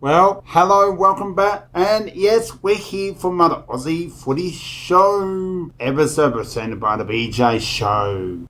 Well, hello, welcome back, and yes, we're here for another Aussie Footy Show episode presented by the BJ Show.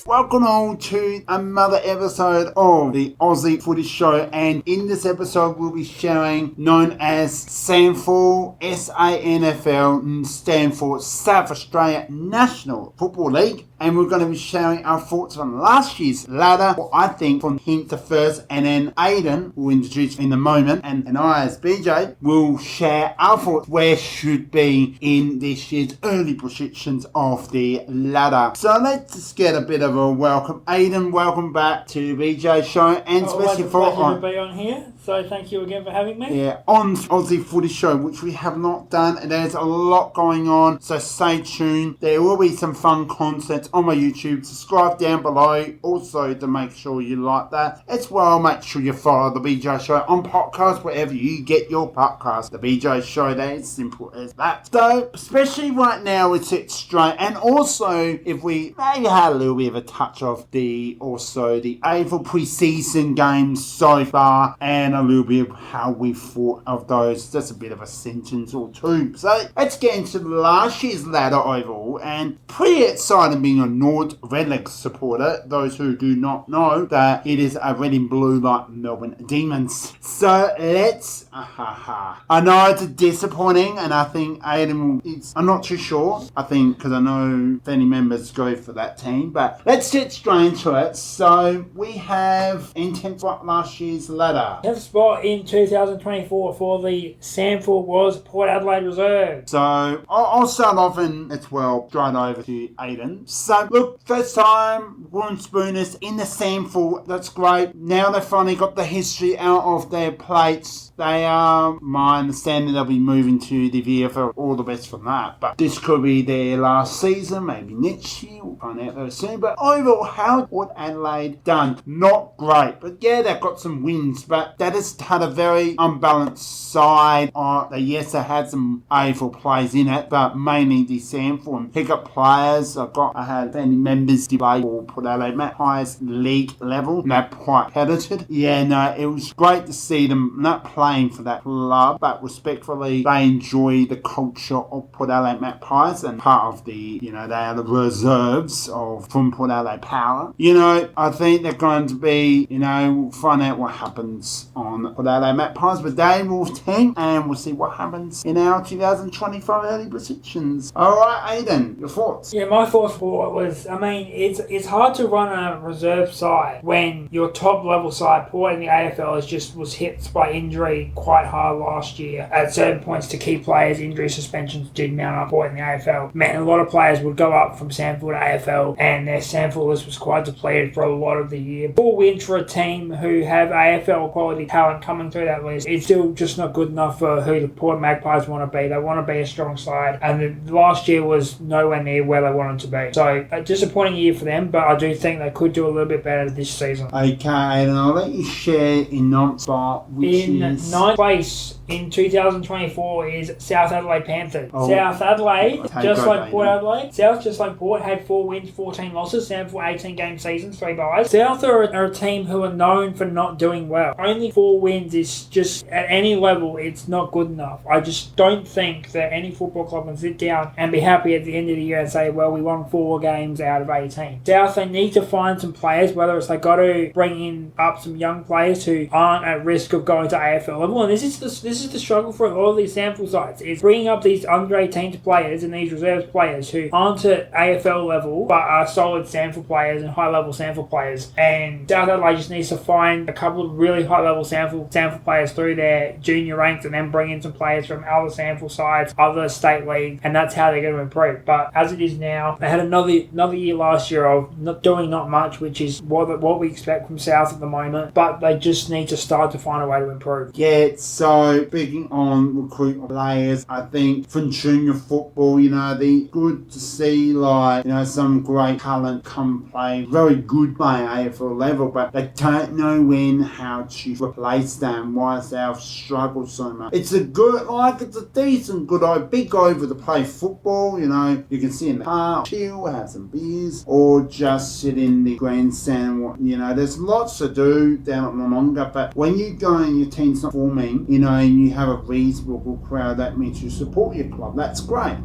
Welcome all to another episode of the Aussie Footy Show, and in this episode we'll be sharing known as SANFL, SANFL, stand for South Australia National Football League, and we're going to be sharing our thoughts on last year's ladder, what I think from him to first, and then Aiden will introduce in a moment, and I as BJ will share our thoughts where should be in this year's early predictions of the ladder. So let's just get a bit of a welcome. Aiden, welcome back to BJ Show, and especially for pleasure to be on here. So thank you again for having me. Yeah, on Aussie Footy Show, which we have not done, and there's a lot going on, so stay tuned. There will be some fun content on my YouTube. Subscribe down below, also to make sure you like that. As well, make sure you follow the BJ Show on podcast, wherever you get your podcast. The BJ Show, that is simple as that. So, especially right now, it's straight, and also, if we maybe had a little bit of a touch of the AFL preseason games so far, and a little bit of how we thought of those. Just a bit of a sentence or two. So let's get into last year's ladder overall, and pretty excited being a Nord Redlegs supporter. Those who do not know that it is a red and blue like Melbourne Demons. So let's I know it's disappointing, and I think Aiden I'm not too sure. I think because I know many members go for that team, but let's get straight into it. So we have in 10th spot last year's ladder. 10th spot in 2024 for the SANFL was Port Adelaide Reserve. So I'll start off and it's straight over to Aiden. So look, first time Warren Spooners in the SANFL, that's great. Now they finally got the history out of their plates. They are, my understanding, they'll be moving to the VFL. All the best from that. But this could be their last season, maybe next year. We'll find out very soon. But overall, how Port Adelaide done? Not great. But yeah, they've got some wins. But that has had a very unbalanced side. Yes, they had some AFL players in it, but mainly the SANFL and pickup players. I had any members debate for Port Adelaide highest league level. And they're quite competitive. Yeah, no, it was great to see them not playing for that club, but respectfully, they enjoy the culture of Port Adelaide Magpies, and part of the, they are the reserves from Port Adelaide Power. I think they're going to be, we'll find out what happens on Port Adelaide Magpies with Dave Wolf team, and we'll see what happens in our 2025 early predictions. Alright, Aiden, your thoughts? Yeah, my thoughts was, it's hard to run a reserve side when your top level side, Port in the AFL, was hit by injury quite hard last year. At certain points to key players, injury suspensions did mount up in the AFL. A lot of players would go up from SANFL to AFL, and their SANFL list was quite depleted for a lot of the year. 4 wins for a team who have AFL quality talent coming through that list, it's still just not good enough for who the Port Magpies want to be. They want to be a strong side, and the last year was nowhere near where they wanted to be. So, a disappointing year for them, but I do think they could do a little bit better this season. Okay, and I'll let you share in 9th spot, which is 9th place in 2024 is South Adelaide Panthers. South Adelaide, just like Port Adelaide, just like Port, had 4 wins, 14 losses, SANFL 18 game seasons, 3 byes. South are a team who are known for not doing well. Only 4 wins is just, at any level, it's not good enough. I just don't think that any football club can sit down and be happy at the end of the year and say, well, we won 4 games out of 18. South, they need to find some players, whether it's they got to bring in up some young players who aren't at risk of going to AFL level, and this is the struggle for all these SANFL sides. It's bringing up these under 18 players and these reserves players who aren't at AFL level but are solid SANFL players and high level SANFL players. And South Adelaide just needs to find a couple of really high level SANFL players through their junior ranks, and then bring in some players from other SANFL sides, other state leagues, and that's how they're going to improve. But as it is now, they had another year last year of not much, which is what we expect from South at the moment. But they just need to start to find a way to improve. Yeah, so big on recruiting players. I think from junior football, they're good to see, some great talent come play. Very good play AFL level, but they don't know how to replace them. Why South struggles so much. It's a decent, big over the play football. You can see in the park, chill, have some beers, or just sit in the grandstand. There's lots to do down at Mononga, but when you go and your team's not forming, and you have a reasonable crowd, that means you support your club. That's great.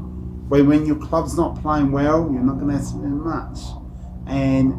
But when your club's not playing well, you're not going to spend much. And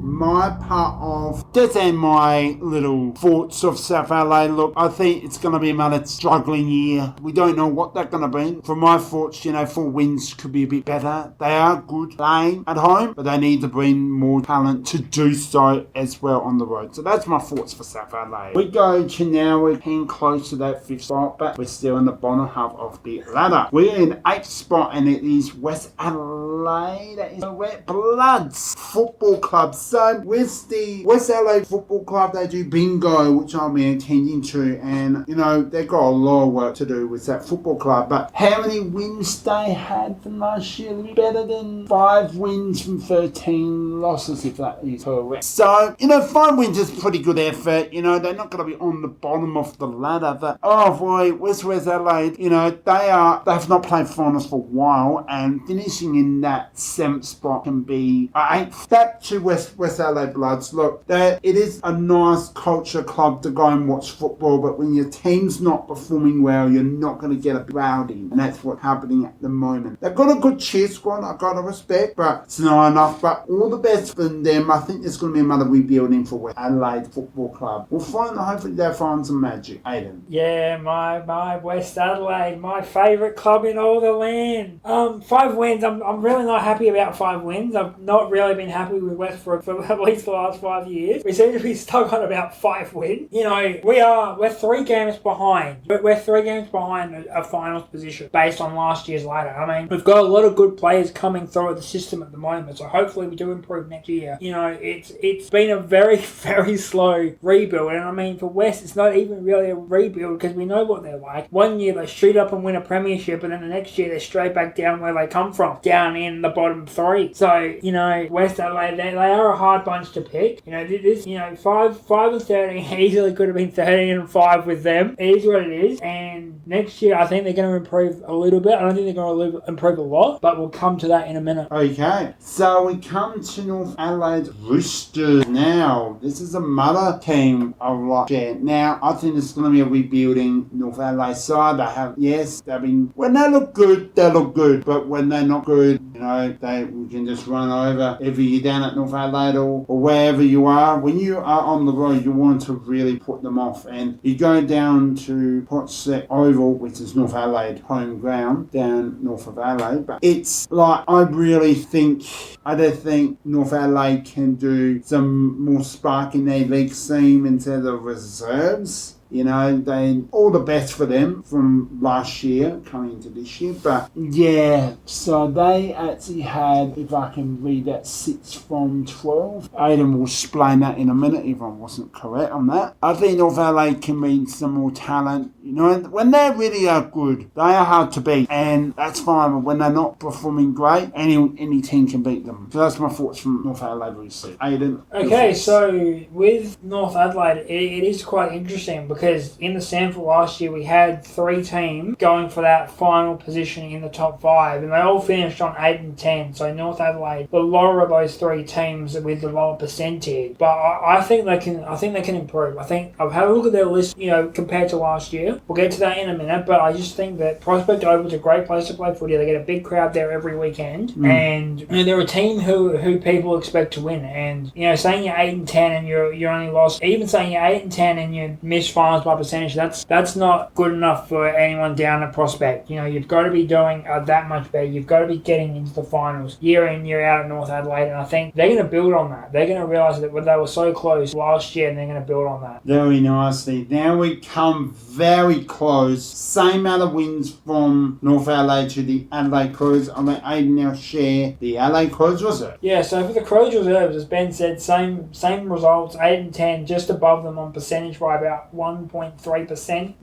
my part of that's and my little thoughts of South LA. Look, I think it's going to be another struggling year. We don't know what they're going to be. From my thoughts, 4 wins could be a bit better. They are good playing at home, but they need to bring more talent to do so as well on the road. So that's my thoughts for South LA. We go to now, we're getting close to that 5th spot, but we're still in the bottom half of the ladder. We're in 8th spot, and it is West Adelaide. That is the Red Bloods Football Club. So with the West Adelaide Football Club, they do bingo, which I'll be attending to, and they've got a lot of work to do with that football club. But how many wins they had from last year? Better than 5 wins from 13 losses, if that is correct. So 5 wins is pretty good effort. They're not going to be on the bottom of the ladder, but oh boy, West Adelaide, they have not played finals for a while, and finishing in that 7th spot can be 8th. Back to West Adelaide Bloods. Look, it is a nice culture club to go and watch football, but when your team's not performing well, you're not going to get a rowdy, and that's what's happening at the moment. They've got a good cheer squad, I've got to respect, but it's not enough. But all the best for them. I think there's going to be another rebuilding for West Adelaide Football Club. Hopefully they'll find some magic. Aiden. Yeah, my West Adelaide, my favourite club in all the land. 5 wins. I'm really not happy about 5 wins. I've not really been happy with West for at least the last 5 years. We seem to be stuck on about 5 wins. We're 3 games behind. We're 3 games behind a finals position based on last year's ladder. I mean, we've got a lot of good players coming through the system at the moment, so hopefully we do improve next year. It's been a very, very slow rebuild, and I mean, for West, it's not even really a rebuild because we know what they're like. One year they shoot up and win a premiership, and then the next year they're straight back down where they come from, down in the bottom 3. So, West Adelaide, they are a hard bunch to pick. 5 and 13 easily could have been 13 and 5 with them. It is what it is, and next year I think they're going to improve a little bit. I don't think they're going to improve a lot, but we'll come to that in a minute. Okay, so we come to North Adelaide Roosters now. This is a mother team of Now, I think it's going to be a rebuilding North Adelaide side. When they look good, but when they're not good, we can just run over every year down at North Adelaide or wherever you are. When you are on the road, you want to really put them off, and you go down to Potset Oval, which is North Adelaide home ground down north of Adelaide. But it's I don't think North Adelaide can do some more spark in their league team instead of the reserves. They all the best for them from last year coming into this year. But yeah, so they actually had, if I can read that, 6 from 12. Aidan will explain that in a minute if I wasn't correct on that. I think North Adelaide can bring some more talent. When they really are good, they are hard to beat, and that's fine. But when they're not performing great, any team can beat them. So that's my thoughts from North Adelaide recently. Aidan. Okay, so with North Adelaide, it is quite interesting because in the SANFL last year we had 3 teams going for that final position in the top 5, and they all finished on 8 and 10. So North Adelaide, the lower of those 3 teams with the lower percentage, but I think they can improve. I think I've had a look at their list, compared to last year. We'll get to that in a minute, but I just think that Prospect Oval is a great place to play footy. They get a big crowd there every weekend, and they're a team who people expect to win. And saying you're 8 and 10 and you're only lost, even saying you're 8 and 10 and you miss finals by percentage, that's not good enough for anyone down at Prospect. You've got to be doing that much better. You've got to be getting into the finals year in, year out at North Adelaide, and I think they're going to build on that. They're going to realise that they were so close last year, and they're going to build on that. Very nicely. Now we come very close. Same amount of wins from North Adelaide to the Adelaide Crows. I'm going to Aidan now share the Adelaide Crows Reserve. Yeah, so for the Crows Reserves, as Ben said, same results, 8 and 10, just above them on percentage by about 1 1.3%.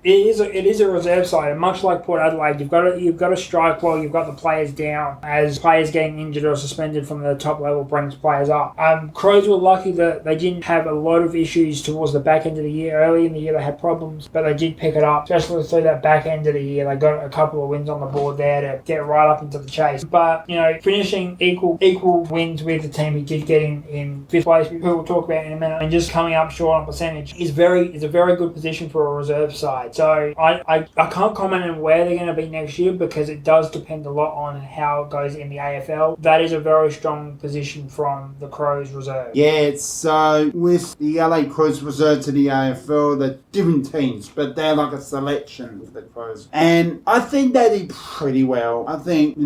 It is a reserve side, and much like Port Adelaide, you've got to strike while you've got the players down, as players getting injured or suspended from the top level brings players up. Crows were lucky that they didn't have a lot of issues towards the back end of the year. Early in the year they had problems, but they did pick it up, especially through that back end of the year. They got a couple of wins on the board there to get right up into the chase. But finishing equal wins with the team who did get in fifth place, who we'll talk about in a minute, and just coming up short on percentage is a very good position for a reserve side. So I can't comment on where they're going to be next year, because it does depend a lot on how it goes in the AFL. That is a very strong position from the Crows reserve. Yeah, so with the LA Crows reserve to the AFL, they're different teams, but they're like a selection with the Crows. And I think they did pretty well. I think,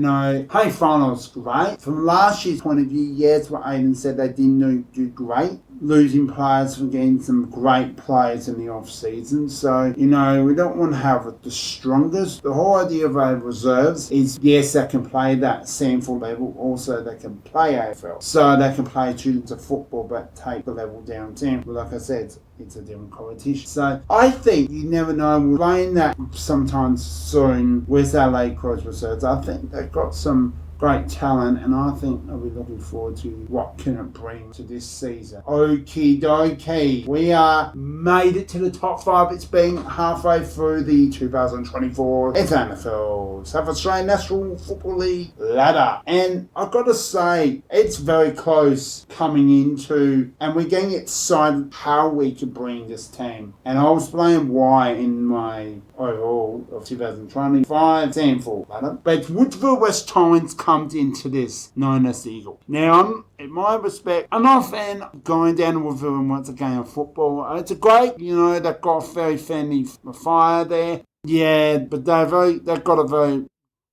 finals great. From last year's point of view, yes, what Aiden said, they didn't do great. Losing players from getting some great players in the off-season. So, we don't want to have the strongest. The whole idea of our reserves is, yes, they can play that SANFL level. Also, they can play AFL. So, they can play students of football, but take the level down 10. But like I said, it's a different competition. So, I think you never know. We're playing that sometimes soon with our LA Crows reserves. I think they've got some great talent, and I think I'll be looking forward to what can it bring to this season. Okie dokie. We are made it to the top 5. It's been halfway through the 2024 SANFL, South Australian National Football League ladder. And I've got to say, it's very close coming into, and we're getting excited how we can bring this team. And I'll explain why in my overall of 2025 SANFL ladder. But Woodville West Torrens comes into this known as the Eagle. Now, in my respect, I'm not a fan of going down to Woodville and watch a game of football. It's a great, they've got a very friendly fire there. Yeah, but they've got a very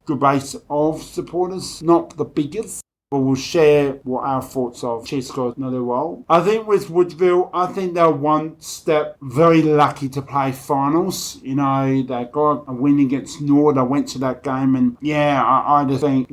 good base of supporters, not the biggest. But we'll share what our thoughts of Chisco another role. I think with Woodville, I think they're one step very lucky to play finals. They got a win against Nord. I went to that game, and I just think,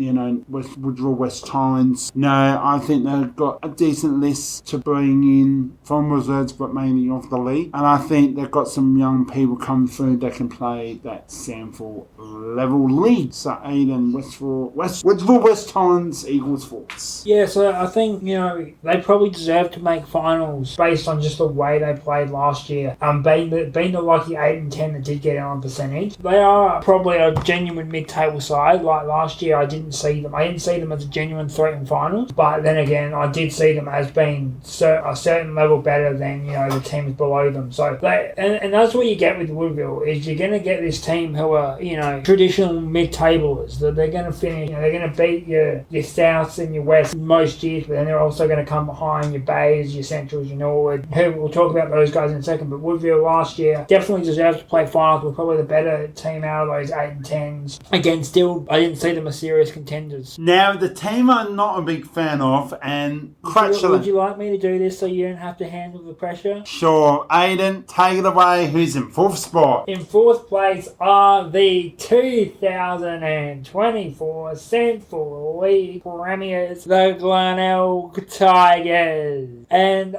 with Woodville West Torrens, I think they've got a decent list to bring in from reserves, but mainly off the league. And I think they've got some young people coming through that can play that SANFL level league. So Aiden, Woodville West Torrens, Eagles. Thoughts. Yeah, so I think, they probably deserve to make finals based on just the way they played last year. Being the lucky 8 and 10 that did get on percentage. They are probably a genuine mid-table side. Like last year, I didn't see them as a genuine threat in finals. But then again, I did see them as being a certain level better than, the teams below them. So, and that's what you get with Woodville, is you're going to get this team who are, traditional mid-tablers. That they're going to finish, they're going to beat your Souths and your West most years, but then they're also going to come behind your Bays, your Centrals, your Norwood. We'll talk about those guys in a second, but Woodville last year definitely deserves to play finals. We're probably the better team out of those 8 and 10s. Again, still, I didn't see them as serious contenders. Now, the team I'm not a big fan of, and would you like me to do this so you don't have to handle the pressure? Sure. Aiden, take it away. Who's in 4th spot? In 4th place are the 2024 SANFL League Premiers, the Glenelg Tigers. And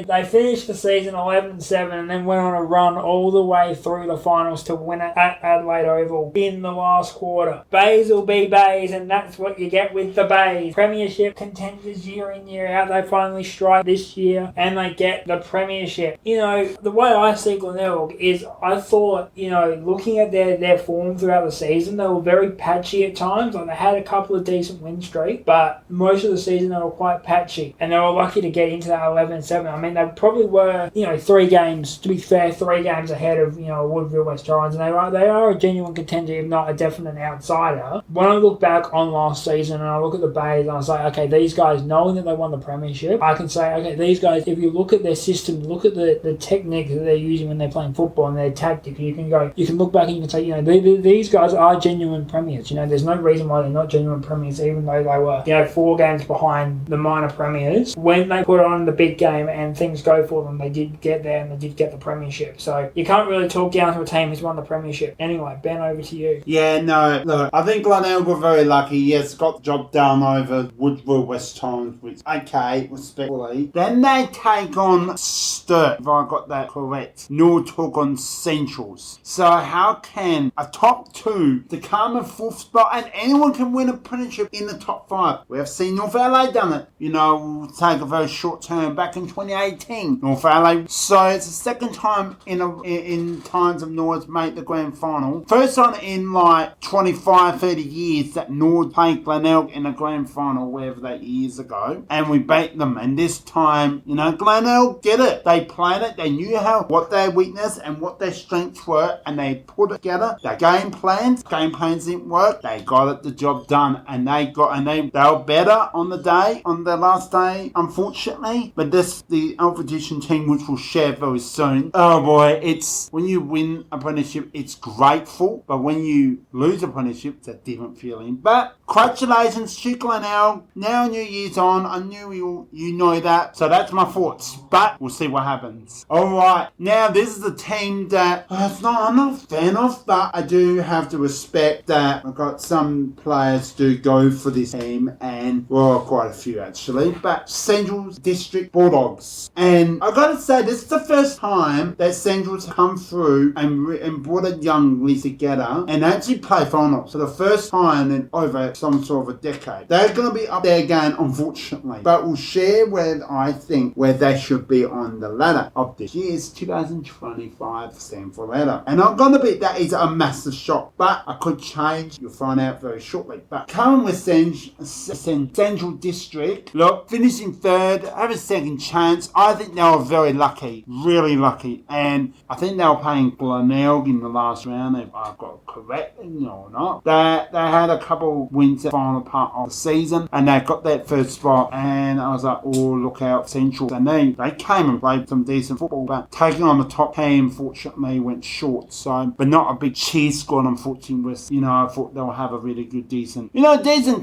they finished the season 11-7 and then went on a run all the way through the finals to win it at Adelaide Oval in the last quarter. Bays will be Bays, and that's what you get with the Bays. Premiership contenders year in, year out. They finally strike this year and they get the premiership. The way I see Glenelg is, I thought, looking at their form throughout the season, they were very patchy at times. Like, they had a couple of decent win streaks, but most of the season they were quite patchy, and they were lucky to get into that 11-7. I mean, they probably were, 3 games, to be fair, 3 games ahead of, Woodville West Torrens, and they are a genuine contender, if not a definite outsider. When I look back on last season and I look at the Bays and I say, okay, these guys, knowing that they won the premiership, I can say, okay, these guys, if you look at their system, look at the technique that they're using when they're playing football and their tactic, you can look back and you can say, these guys are genuine premiers. There's no reason why they're not genuine premiers, even though they were are 4 games behind the minor premiers. When they put on the big game and things go for them, they did get there and they did get the premiership. So you can't really talk down to a team who's won the premiership. Anyway, Ben, over to you. Yeah, no, look, I think Glenelg were very lucky. Yes, got the job done over Woodville West Times, which, okay, respectfully. Then they take on Sturt, if I got that correct. Nor took on Centrals. So how can a top 2 become a 4th spot and anyone can win a premiership in the top 5? We have seen North LA done it. We'll take a very short term back in 2018. North LA. So it's the second time in times of Nords make the grand final. First time in like 25, 30 years that Nord played Glenelg in a grand final, wherever that years ago, and we beat them. And this time, Glenelg get it. They played it. They knew what their weakness and what their strengths were, and they put it together. Their game plans didn't work. They got the job done, and they were better on the last day, unfortunately. But the Alpha Edition team, which we'll share very soon. Oh boy, it's when you win a premiership, it's grateful, but when you lose a premiership, it's a different feeling. But congratulations to Glenelg. Now New Year's on. I knew you know that, so that's my thoughts. But we'll see what happens. All right, now this is the team that I'm not a fan of, but I do have to respect that I've got some players do go for this team, and quite a few actually. But Central District Bulldogs, and I gotta say this is the first time that Central's come through and brought a young list together and actually play finals for the first time in over some sort of a decade. They're going to be up there again, unfortunately, but we'll share where they should be on the ladder of this year's 2025 SANFL ladder. And that is a massive shock, but I could change. You'll find out very shortly. But coming with Central District, look, finishing 3rd, have a second chance. I think they were very lucky, really lucky, and I think they were playing Glenelg in the last round, if I've got it correct or not. They had a couple wins at the final part of the season, and they got that 3rd spot, and I was like, oh, look out, Central. And they came and played some decent football, but taking on the top team, unfortunately, went short. So, but not a big cheer squad, unfortunately. I thought they'll have a really good, decent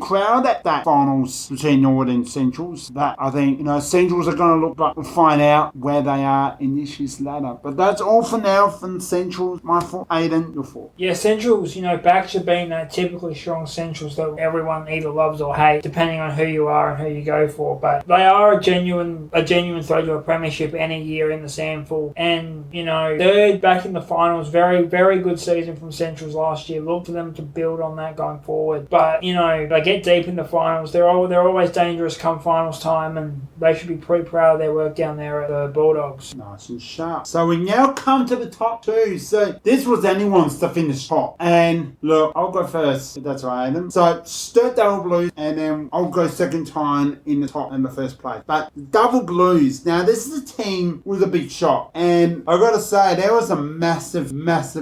crowd at that finals between North and Centrals. But I think, Centrals are going to look back and find out where they are in this year's ladder. But that's all for now from Centrals. My fault. Aiden, your fault. Yeah, Centrals, back to being that typically strong Centrals that everyone either loves or hates, depending on who you are and who you go for. But they are a genuine threat to a premiership any year in the SANFL. And, 3rd back in the finals, very, very good season from Centrals last year. Look for them to build on that going forward. But, they get deep in the finals. They're always dangerous come finals time, and they should be pretty proud of their work down there at the Bulldogs. Nice and sharp. So we now come to the top 2. So this was anyone's to finish top. And look, I'll go first, if that's right, Adam. So Sturt Double Blues, and then I'll go second time in the top in the first place. But Double Blues, now this is a team with a big shot. And I gotta say, there was a massive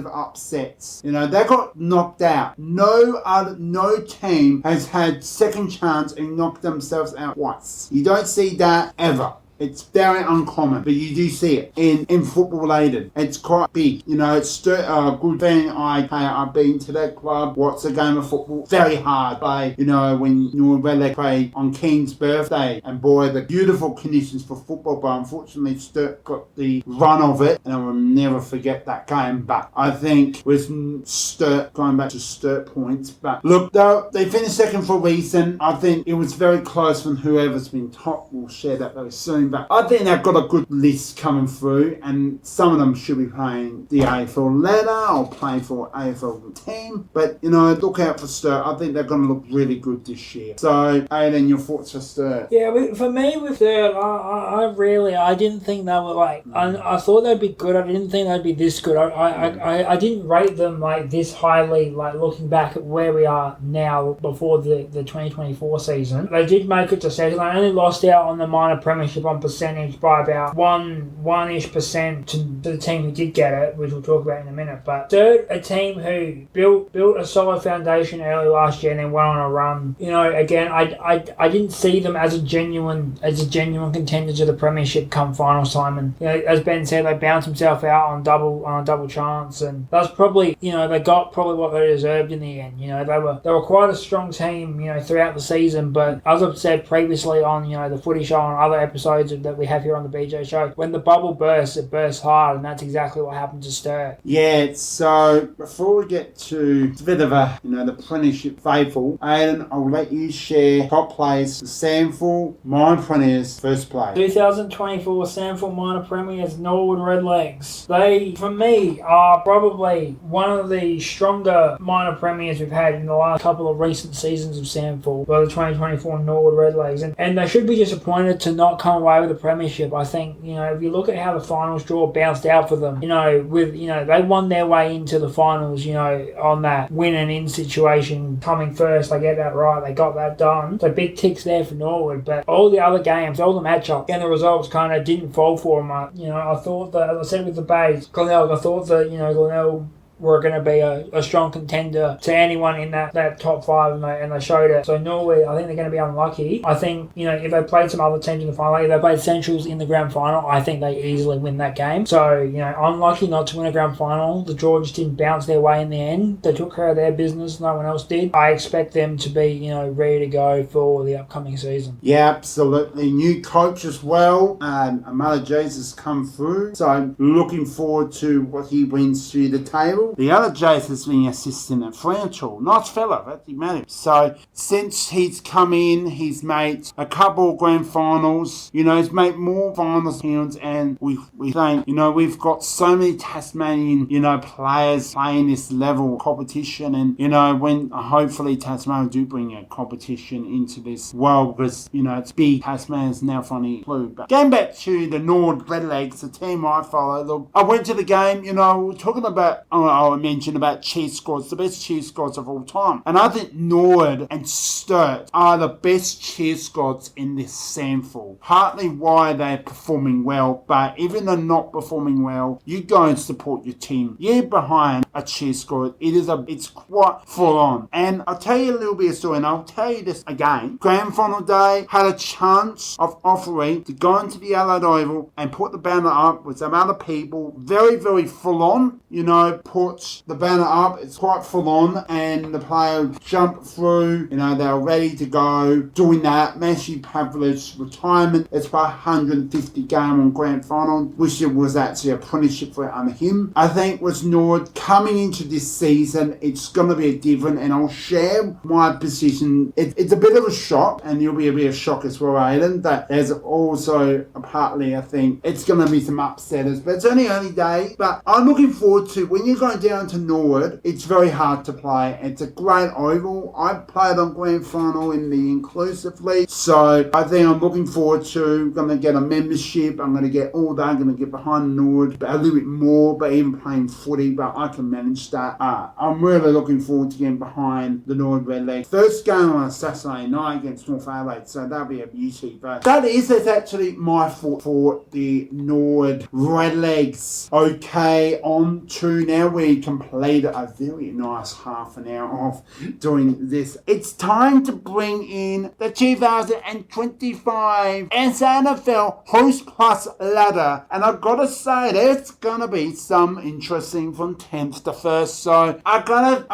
upsets. They got knocked out. No team has had second chance and knocked themselves out once. You don't see that ever. It's very uncommon, but you do see it in football related. It's quite big. It's a good thing. I've been to that club, watched a game of football. Very hard play, when they play on King's birthday. And boy, the beautiful conditions for football, but unfortunately Sturt got the run of it, and I will never forget that game. But I think with Sturt, going back to Sturt points, but look, though, they finished second for a reason. I think it was very close from whoever's been top. We'll share that very soon. But I think they've got a good list coming through, and some of them should be playing the AFL ladder or playing for AFL team. But, look out for Sturt. I think they're going to look really good this year. So, Aiden, your thoughts for Sturt? Yeah, for me with Sturt, I didn't think they were I thought they'd be good. I didn't think they'd be this good. I didn't rate them this highly, looking back at where we are now before the 2024 season. They did make it to second. They only lost out on the minor premiership on percentage by about one-ish percent to the team who did get it, which we'll talk about in a minute. But third, a team who built a solid foundation early last year and then went on a run. You know, again, I didn't see them as a genuine contender to the premiership come finals time. And you know, as Ben said, they bounced himself out on a double chance, and that's probably, you know, they got probably what they deserved in the end. You know, they were quite a strong team, you know, throughout the season. But as I've said previously on, you know, the Footy Show and other episodes that we have here on the BJ Show, when the bubble bursts, it bursts hard, and that's exactly what happened to Sturt. Yeah. So before we get to a bit of a, you know, the premiership faithful, Aiden, I'll let you share top plays for SANFL minor premiers first play. 2024 SANFL minor premiers Norwood Redlegs. They, for me, are probably one of the stronger minor premiers we've had in the last couple of recent seasons of SANFL by the 2024 Norwood Redlegs. And they should be disappointed to not come away with the premiership. I think, you know, if you look at how the finals draw bounced out for them, you know, they won their way into the finals, you know, on that win and in situation, coming first. They get that right. They got that done. So big ticks there for Norwood. But all the other games, all the matchups and the results kind of didn't fall for them. I thought that, as I said with the Bays, Glenelg, I thought that, you know, Glenelg were going to be a strong contender to anyone in that top five, and they showed it. So Norway, I think they're going to be unlucky. I think, you know, if they played some other teams in the final, if they played Centrals in the grand final, I think they easily win that game. So, you know, unlucky not to win a grand final. The Georges didn't bounce their way in the end. They took care of their business. No one else did. I expect them to be, you know, ready to go for the upcoming season. Yeah, absolutely. New coach as well. Amada Jesus come through. So looking forward to what he brings to the table. The other Jace has been assistant at Fremantle. Nice fella, that's him. So since he's come in, he's made a couple of grand finals. You know, he's made more finals appearances, and we think, you know, we've got so many Tasmanian, you know, players playing this level of competition, and you know, when hopefully Tasmania do bring a competition into this world, because you know it's big. Tasmania's now finally flew. But going back to the Norwood Redlegs, the team I follow. Look, I went to the game. You know, we're talking about. I mentioned about cheer squads, the best cheer squads of all time. And I think Norwood and Sturt are the best cheer squads in this SANFL. Partly why they're performing well, but even though not performing well, you go and support your team. You're behind a cheer squad. It's quite full on. And I'll tell you a little bit of story, and I'll tell you this again. Grand final day, had a chance of offering to go into the Allied Oval and put the banner up with some other people. Very, very full on. You know, put the banner up, it's quite full on, and the player jumped through, you know, they were ready to go, doing that. Messi Pavlov's retirement, it's by 150 game on grand final, which it was actually a premiership for under him. I think with Nord coming into this season, it's going to be a different, and I'll share my position. It's a bit of a shock, and you'll be a bit of a shock as well, Aiden, that there's also partly, I think, it's going to be some upsetters, but it's only early day. But I'm looking forward to, when you're going down to Norwood, it's very hard to play. It's a great oval. I played on grand final in the inclusively, so I think I'm looking forward to, going to get a membership. I'm going to get all that. I'm going to get behind Norwood a little bit more, but even playing footy, but I can manage that. I'm really looking forward to getting behind the Norwood Redlegs. First game on a Saturday night against North Adelaide, so that'll be a beauty. But that is actually my thought for the Norwood Redlegs. Okay, on to now we completed a very nice half an hour of doing this. It's time to bring in the 2025 SANFL Host Plus ladder, and I've got to say there's gonna be some interesting from 10th to 1st. So I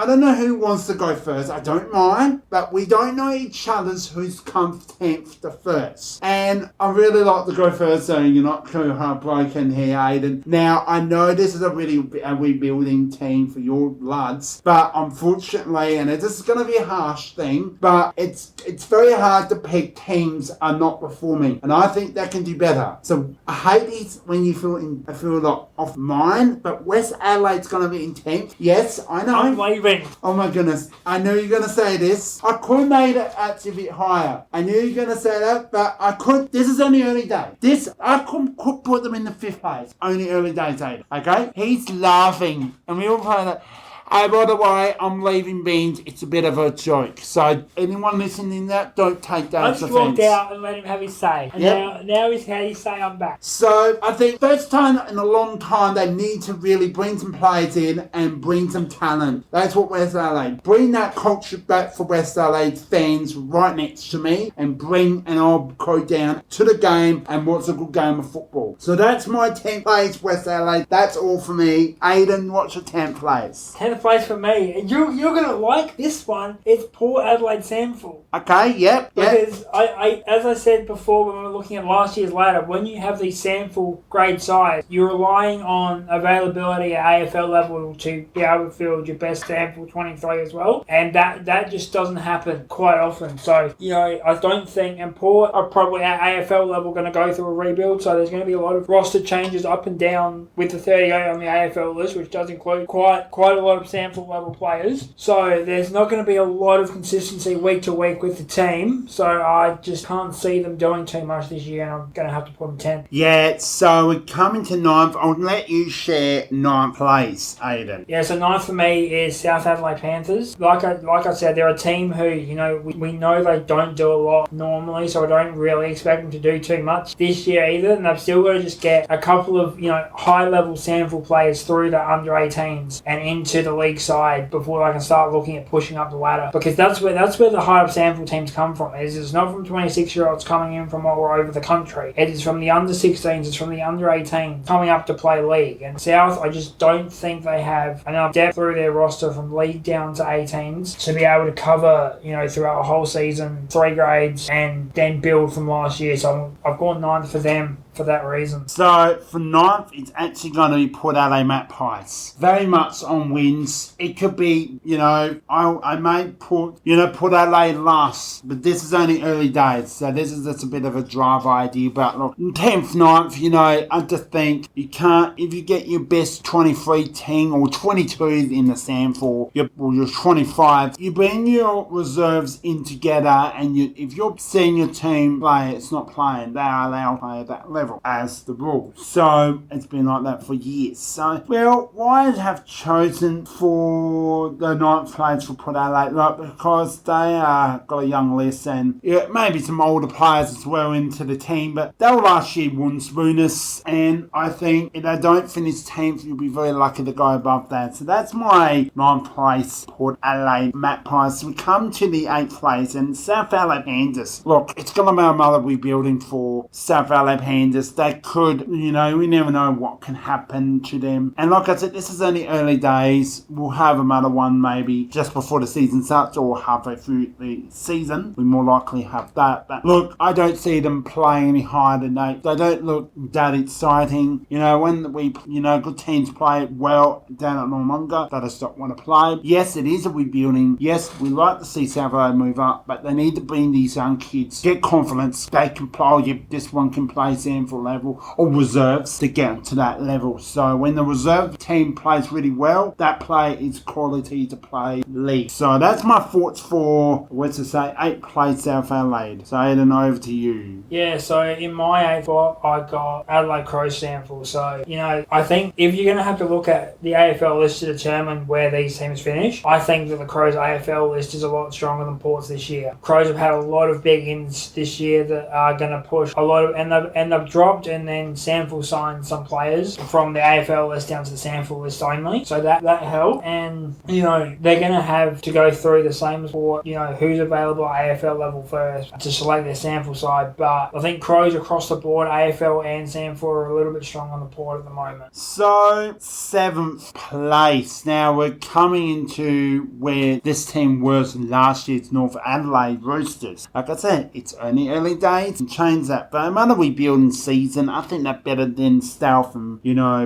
don't know who wants to go first. I don't mind, but we don't know each other's who's come 10th to 1st, and I really like to go first, so you're not too heartbroken here, Aiden. Now I know this is a rebuilding team for your bloods, but unfortunately, and this is going to be a harsh thing, but it's very hard to pick teams are not performing, and I think they can do better. So I hate these when you feel like off mine, but West Adelaide's going to be in 10th. Yes, I know. I'm waving. Oh my goodness. I knew you were going to say this. I could have made it actually a bit higher. I knew you were going to say that, but I could. This is only early day. I could put them in the 5th place. Only early days, Aiden. Okay? He's laughing, and we all play that. By the way, I'm leaving Beans. It's a bit of a joke. So anyone listening to that, don't take that as I offence. just walked out and let him have his say. And now he's had his say, I'm back. So I think first time in a long time they need to really bring some players in and bring some talent. That's what West Adelaide. Bring that culture back for West Adelaide fans right next to me and I'll go down to the game and watch a good game of football. So that's my 10th place, West Adelaide. That's all for me. Aiden, what's your 10th place? 10th place for me. And you're going to like this one. It's Port Adelaide SANFL. Okay, yep. Because I as I said before when we were looking at last year's ladder, when you have these SANFL grade sides, you're relying on availability at AFL level to be able to field your best SANFL 23 as well. And that just doesn't happen quite often. So, I don't think, and Port are probably at AFL level going to go through a rebuild, so there's going to be a lot of roster changes up and down with the 38 on the AFL list, which does include quite a lot of SANFL level players. So there's not going to be a lot of consistency week to week with the team, so I just can't see them doing too much this year, and I'm going to have to put them 10th. Yeah, so we're coming to 9th. I'll let you share 9th place, Aiden. Yeah, so 9th for me is South Adelaide Panthers. Like I said, they're a team who, we know they don't do a lot normally, so I don't really expect them to do too much this year either, and they've still got to just get a couple of, high-level SANFL players through the under-18s and into the league side before they can start looking at pushing up the ladder, because that's where the high-up SANFL teams come from. It's not from 26-year-olds coming in from all over the country. It is from the under-16s, it's from the under-18s coming up to play league. And South, I just don't think they have enough depth through their roster from league down to 18s to be able to cover, throughout a whole season, 3 grades, and then build from last year. So I've gone 9th for them for that reason. So for 9th, it's actually going to be Port Adelaide Magpies. Very much on wins. It could be, I may put Adelaide last, but this is only early days, so this is just a bit of a drive idea. But look, 10th, 9th, I just think you can't, if you get your best 23 team or 22 in the SANFL, or your 25, you bring your reserves in together, and if you're seeing your team play, it's not playing, they are allowed to play at that level as the rule. So it's been like that for years. So, why have chosen for the 9th place for Port Adelaide? Because they got a young list and maybe some older players as well into the team, but they were last year wooden spooners, and I think if they don't finish 10th, you'll be very lucky to go above that. So that's my 9th place, Port Adelaide Magpies. We come to the 8th place, and South Adelaide Panthers. Look, it's going to be another rebuilding for South Adelaide Panthers. They could, we never know what can happen to them. And like I said, this is only early days. We'll have another one maybe just before the season starts or halfway through the season. We more likely have that. But look, I don't see them playing any higher than they don't look that exciting. When good teams play well down at Normunga, they just don't want to play. Yes, it is a rebuilding. Yes, we like to see South Adelaide move up, but they need to bring these young kids, get confidence. They can play, this one can play SANFL level or reserves to get to that level. So when the reserve team plays really well, that play is quality to play league. So that's my thoughts for, 8th place South Adelaide. So Aiden, over to you. Yeah, so in my 8th spot, I got Adelaide Crows SANFL. So, I think if you're going to have to look at the AFL list to determine where these teams finish, I think that the Crows AFL list is a lot stronger than Port's this year. Crows have had a lot of big ins this year that are going to push a lot of, and they've dropped, and then SANFL signed some players from the AFL list down to the SANFL list only. So that helped. And, they're going to have to go through the same sport, who's available at AFL level first to select their SANFL side. But I think Crows across the board, AFL and SANFL, are a little bit strong on the Port at the moment. So, 7th place. Now, we're coming into where this team was last year's North Adelaide Roosters. Like I said, it's only early days and change that. But another rebuilding season, I think they're better than South and,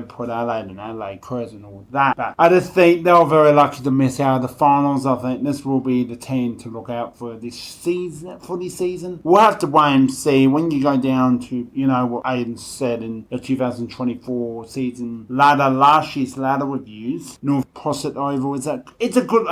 Port Adelaide and Adelaide Crows and all that. But I just think they were very lucky to miss out of the finals. I think this will be the team to look out for this season. We'll have to wait and see when you go down to, what Aiden said in the 2024 season ladder, last year's ladder reviews. North Posset Oval it's a good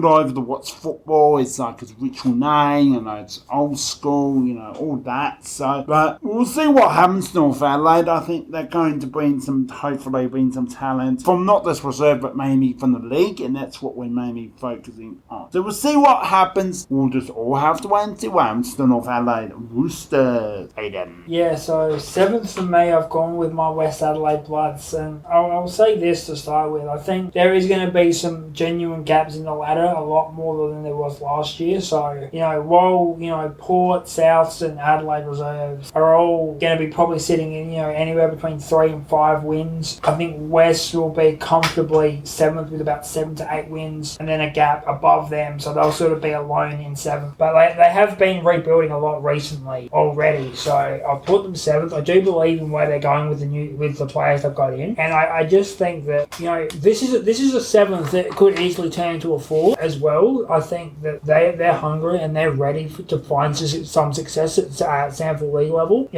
over to watch football. It's like it's ritual name, it's old school, all that. So, but we'll see what what happens to North Adelaide. I think they're going to hopefully bring some talent from not this reserve, but mainly from the league, and that's what we're mainly focusing on. So we'll see what happens. We'll just all have to wait and see what happens to North Adelaide Roosters. Aiden. Yeah, so 7th for me, I've gone with my West Adelaide Bloods, and I'll say this to start with. I think there is going to be some genuine gaps in the ladder, a lot more than there was last year. So, while, Port, Souths and Adelaide reserves are all going to be probably sitting in, anywhere between 3 and 5 wins, I think West will be comfortably 7th with about 7 to 8 wins, and then a gap above them, so they'll sort of be alone in 7th. But they have been rebuilding a lot recently already, so I'll put them 7th. I do believe in where they're going with the players they've got in, and I just think that this is a 7th that could easily turn into a 4 as well. I think that they're hungry and they're ready to find some success at SANFL League level.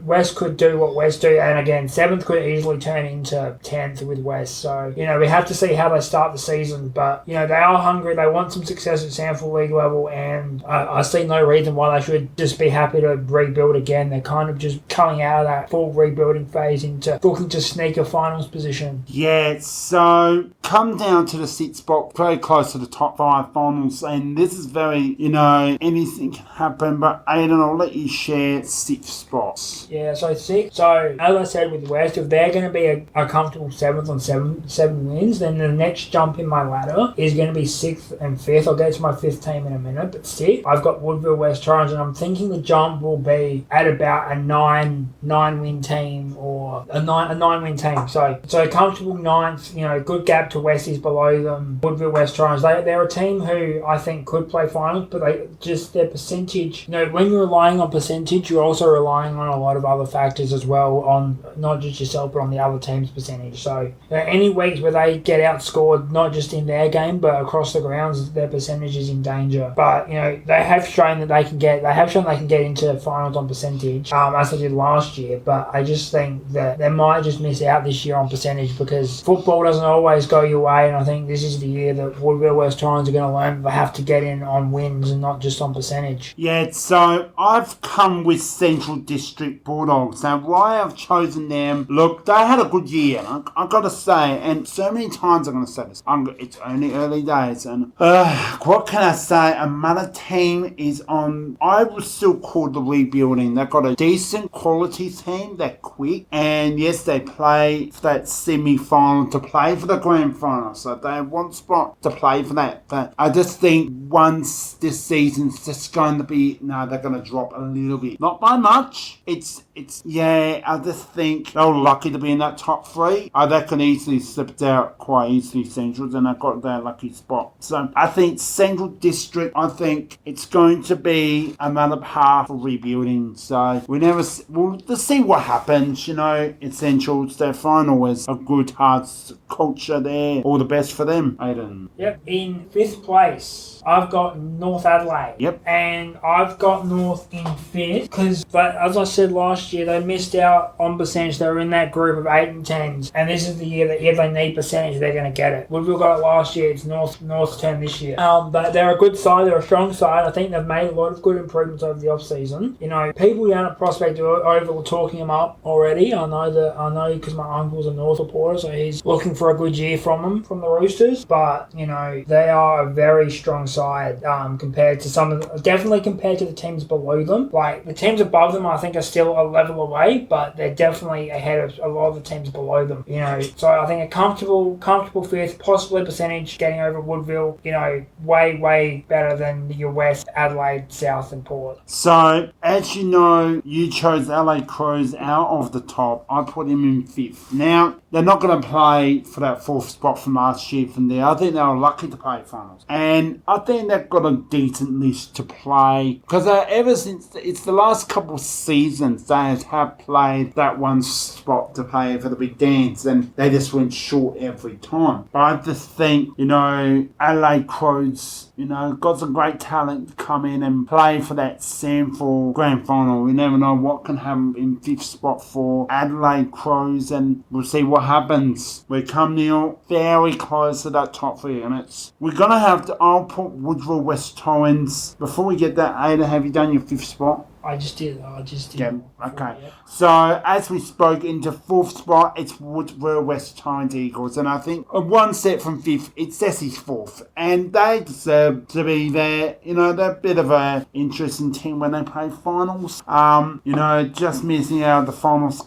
West could do what West do, and again 7th could easily turn into 10th with West. So we have to see how they start the season, but they are hungry. They want some success at SANFL League level, and I see no reason why they should just be happy to rebuild again. They're kind of just coming out of that full rebuilding phase into looking to sneak a finals position. Yeah, so come down to the 6th spot, very close to the top 5 finals, and this is very, anything can happen, but Aiden, I'll let you share 6 spots. Yeah, so 6. So, as I said with West, if they're going to be a comfortable 7th on 7 wins, then the next jump in my ladder is going to be 6th and 5th. I'll get to my 5th team in a minute, but 6th, I've got Woodville West Torrens, and I'm thinking the jump will be at about a 9-win team, or a 9-win team. So a comfortable 9th, good gap to Westies below them. Woodville West Torrens, they're a team who I think could play finals, but their percentage, when you're relying on percentage, you're also relying on a lot of other factors as well, on not just yourself, but on the other team's percentage. So any weeks where they get outscored, not just in their game, but across the grounds, their percentage is in danger. But, they have shown that they can get into finals on percentage, as they did last year, but I just think that they might just miss out this year on percentage, because football doesn't always go your way, and I think this is the year that Woodville West Torrens are going to learn that they have to get in on wins and not just on percentage. Yeah, so I've come with Central District Bulldogs. Now, why I've chosen them, look, they had a good year, I've got to say, and so many times I'm going to say this, it's only early days, and what can I say, another team is on, I would still call the rebuilding. They've got a decent quality team, they're quick, and yes, they play for that semi-final to play for the grand final, so they have one spot to play for that. But I just think once this season's just going to be, they're going to drop a little bit, not by much. I just think they were lucky to be in that top 3. They can easily slip out quite easily, Centrals, and they've got their lucky spot. So I think Central District, I think it's going to be another path of rebuilding. So we'll just see what happens. In Centrals, their final is a good hard culture there. All the best for them, Aiden. Yep. In 5th place, I've got North Adelaide. Yep. And I've got North in 5th because, as I said last year, they missed out on percentage. They were in that group of 8 and 10s. And this is the year that if they need percentage, they're going to get it. Woodville got it last year. It's North's turn this year. But they're a good side. They're a strong side. I think they've made a lot of good improvements over the off-season. People down at Prospect over were talking them up already. I know because my uncle's a North reporter, so he's looking for a good year from the Roosters. But, they are a very strong side compared to definitely compared to the teams below them. Like, the teams above them, I think, are still a level away, but they're definitely ahead of a lot of the teams below them. So I think a comfortable 5th, possibly percentage, getting over Woodville, way better than your West, Adelaide, South and Port. So, as you know, you chose LA Crows out of the top. I put him in 5th. Now, they're not going to play for that 4th spot from last year from there. I think they were lucky to play finals. And I think they've got a decent list to play. Because ever since, it's the last couple of seasons, they have played that one spot to play for the big dance. And they just went short every time. But I just think, LA Crows, got some great talent to come in and play for that SANFL grand final. We never know what can happen in 5th spot for Adelaide Crows, and we'll see what happens. We come now very close to that top 3, and we're gonna have to. I'll put Woodville West Torrens. Before we get that, Ada, have you done your 5th spot? I just did. Yeah, okay. So, as we spoke, into 4th spot, it's Woodville West Giants Eagles. And I think one step from 5th, it's Sessie's 4th. And they deserve to be there. You know, they're a bit of an interesting team when they play finals. You know, just missing out the finals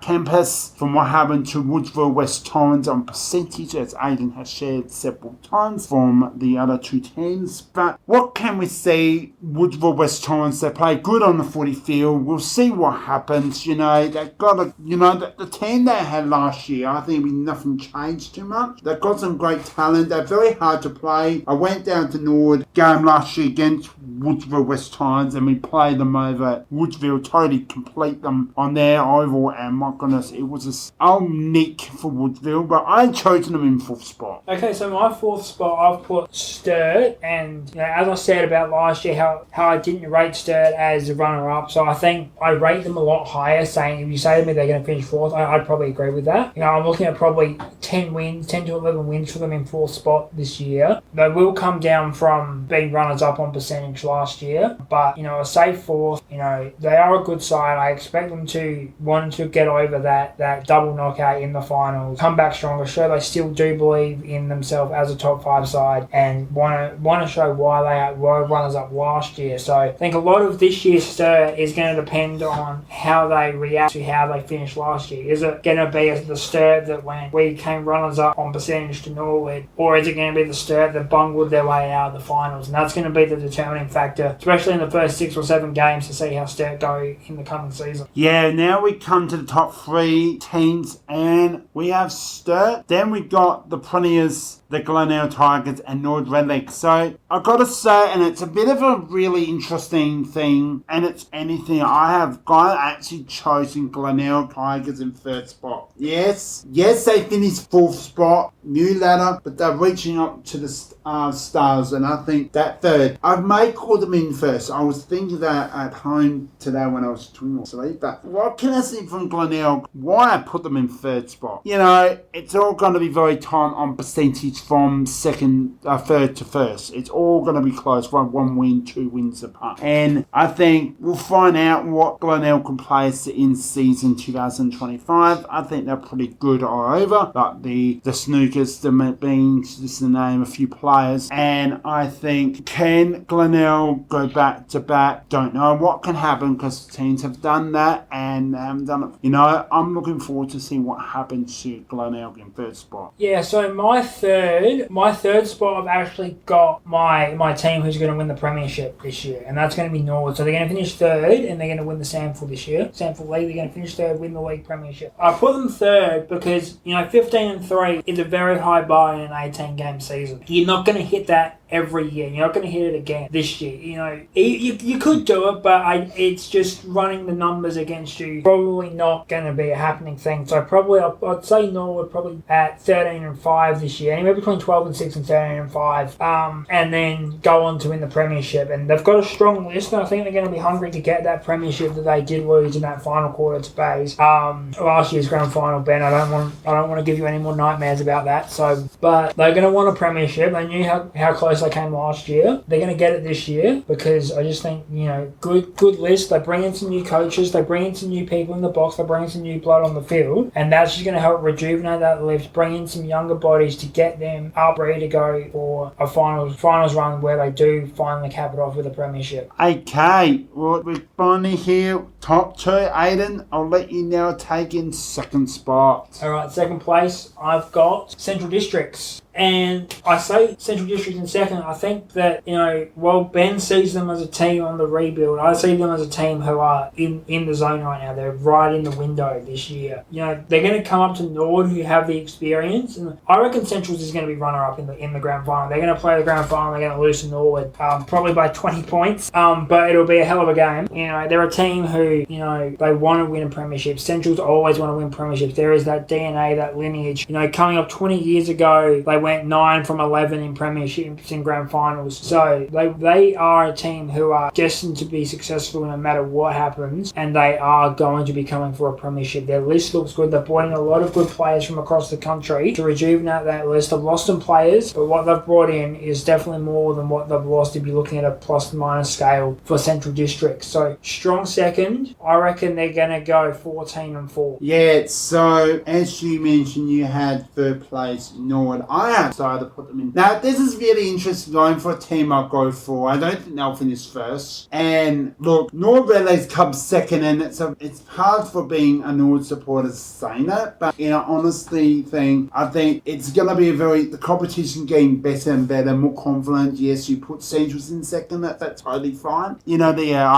campus from what happened to Woodville West Giants on percentage, as Aiden has shared several times from the other two teams. But what can we see? Woodville West Giants, they play good on the footy field. We'll see what happens. You know, they've got the team they had last year, I think nothing changed too much. They've got some great talent. They're very hard to play. I went down to Nord game last year against Woodville West Giants and we played them over at Woodville, totally complete them on their oval, and my goodness, it was a nick for Woodville, but I had chosen them in 4th spot. Okay, so my 4th spot, I've put Sturt, and you know, as I said about last year, how I didn't rate Sturt as a runner-up, so I think I rate them a lot higher, saying if you say to me they're going to finish 4th, I'd probably agree with that. You know, I'm looking at probably 10 to 11 wins for them in 4th spot this year. They will come down from being runners-up on percentage last year, but, you know, a safe 4th, you know, they are a good side. I expect them to want to get over that double knockout in the finals, come back stronger, show they still do believe in themselves as a top 5 side, and want to show why they were runners-up last year. So I think a lot of this year's Stir is going to depend on how they react to how they finished last year. Is it going to be the Stir that when we came runners-up on percentage to Norwood, or is it going to be the Stir that bungled their way out of the finals? And that's going to be the determining factor, especially in the first 6 or 7 games, to see how Sturt go in the coming season. Yeah, now we come to the top 3 teams, and we have Sturt. Then we got the Premiers, the Glenelg Tigers, and Nord Red Lake. So I've got to say, and it's a bit of a really interesting thing, and it's anything. I have actually chosen Glenelg Tigers in 3rd spot. Yes, they finished 4th spot, new ladder, but they're reaching up to the stars, and I think that 3rd. I may call them in 1st. I was thinking that at home today when I was doing all sleep, but what can I see from Glenelg? Why I put them in 3rd spot? You know, it's all going to be very tight on percentage from 3rd to 1st. It's all going to be close, 1 win, 2 wins apart. And I think we'll find out what Glenelg can play in season 2025. I think they're pretty good all over, like the Snookers, the Beans, just to name a few players. And I think, can Glenelg go back to back? Don't know what can happen, because teams have done that and they haven't done it. You know, I'm looking forward to seeing what happens to Glenelg in 3rd spot. Yeah, so my third spot, I've actually got my team who's going to win the premiership this year, and that's going to be Norwood. So they're going to finish 3rd, and they're going to win the SANFL this year. SANFL League, they're going to finish 3rd, win the league premiership. I put them 3rd because, you know, 15-3 is a very high bar in an 18-game season. You're not going to hit that every year. You're not going to hit it again this year. You know, you could do it, but it's just running the numbers against you. Probably not going to be a happening thing. So I'd say Norwood probably at 13-5 this year, anywhere between 12-6 and 13-5, and then go on to win the premiership. And they've got a strong list, and I think they're going to be hungry to get that premiership that they did lose in that final quarter to Bays. Last year's grand final, Ben. I don't want to give you any more nightmares about that. So, but they're going to want a premiership. They knew how close they came last year. They're going to get it this year, because I just think, you know, good list. They bring in some new coaches. They bring in some new people in the box. They bring in some new blood on the field, and that's just going to help rejuvenate that list. Bring in some younger bodies to get them up ready to go for a finals run where they do finally cap it off with a premiership. Okay, well, we're finally here. Top 2, Aiden. I'll let you now take in 2nd spot. All right, 2nd place, I've got Central Districts. And I say Central District in 2nd. I think that, you know, while Ben sees them as a team on the rebuild, I see them as a team who are in the zone right now. They're right in the window this year. You know, they're going to come up to Nord, who have the experience. And I reckon Central's is going to be runner-up in the grand final. They're going to play the grand final. They're going to lose to Norwood, probably by 20 points. But it'll be a hell of a game. You know, they're a team who, you know, they want to win a premiership. Central's always want to win premierships. There is that DNA, that lineage. You know, coming up 20 years ago, they went 9 from 11 in premierships and grand finals. So they are a team who are destined to be successful no matter what happens, and they are going to be coming for a premiership. Their list looks good. They're brought in a lot of good players from across the country to rejuvenate that list. They've lost some players, but what they've brought in is definitely more than what they've lost if you're looking at a plus-minus scale for Central District. So strong second. I reckon they're going to go 14-4. Yeah, so as you mentioned, you had third place Norwood. I have decided to put them in. Now, this is really interesting going for a team I'll go for. I don't think they'll finish first. And look, Norwood Relays comes second, and it's hard for being a Norwood supporter saying that, but honestly I think it's going to be the competition getting better and better, more confident. Yes, you put Centrals in second, that's totally fine. I